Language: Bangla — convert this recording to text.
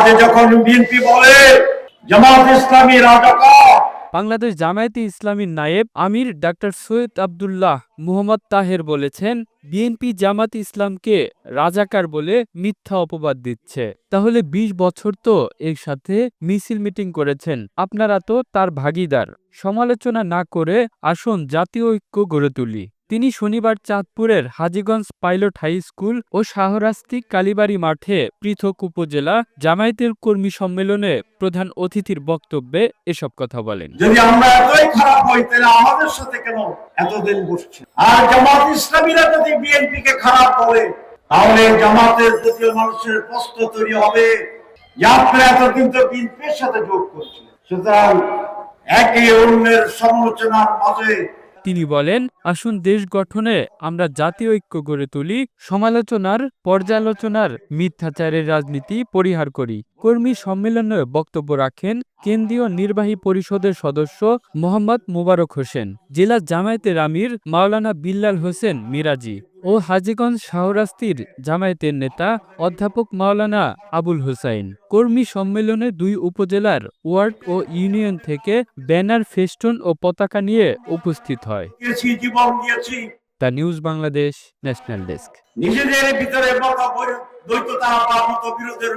আজ যখন বিএনপি বলে জামাত ইসলামী রাজাকার, বাংলাদেশ জামায়াতে ইসলামীর নায়েব আমির ডাক্তার সৈয়দ আব্দুল্লাহ মুহাম্মদ তাহের বলেছেন, বিএনপি জামাত ইসলামকে রাজাকার বলে মিথ্যা অপবাদ দিচ্ছে। তাহলে ২০ বছর তো এর সাথে মিছিল মিটিং করেছেন, আপনারা তো তার ভাগীদার। সমালোচনা না করে আসুন জাতীয় ঐক্য গড়ে তুলি। তিনি শনিবার চাঁদপুরের হাজীগঞ্জ পাইলট হাই স্কুল ও শাহরাস্তি কালীবাড়ি মাঠে পৃথক উপজেলা জামায়াতের কর্মী সম্মেলনে প্রধান অতিথির বক্তব্যে এসব কথা বলেন। যদি আমরা এতই খারাপ হই তাহলে আমাদের সাথে কেন এতদিন বসছে? আর জামাত ইসলামীরা যদি বিএনপি কে খারাপ বলে তাহলে জামাতের প্রতি মানুষের প্রশ্ন তৈরি হবে যে আপনারা এতদিন তো বিএনপির সাথে যোগ করছেন। সুতরাং একে অন্যের সমালোচনার মাঝে তিনি বলেন, আসুন দেশ গঠনে আমরা জাতীয় ঐক্য গড়ে তুলি, সমালোচনার পর্যালোচনার মিথ্যাচারের রাজনীতি পরিহার করি। কর্মী সম্মেলনে বক্তব্য রাখেন কেন্দ্রীয় নির্বাহী পরিষদের সদস্য মোহাম্মদ মোবারক হোসেন, জেলা জামায়াতের আমির মাওলানা বিল্লাল হোসেন মিরাজি ও হাজীগঞ্জ শাহরাস্তির জামায়াতের নেতা অধ্যাপক মাওলানা আবুল হুসাইন। কর্মী সম্মেলনে ২ উপজেলার ওয়ার্ড ও ইউনিয়ন থেকে ব্যানার, ফেস্টুন ও পতাকা নিয়ে উপস্থিত হয়। জীবন দিয়েছি। The news Bangladesh, national desk. নিজেদের ভিতরে মতবিরোধের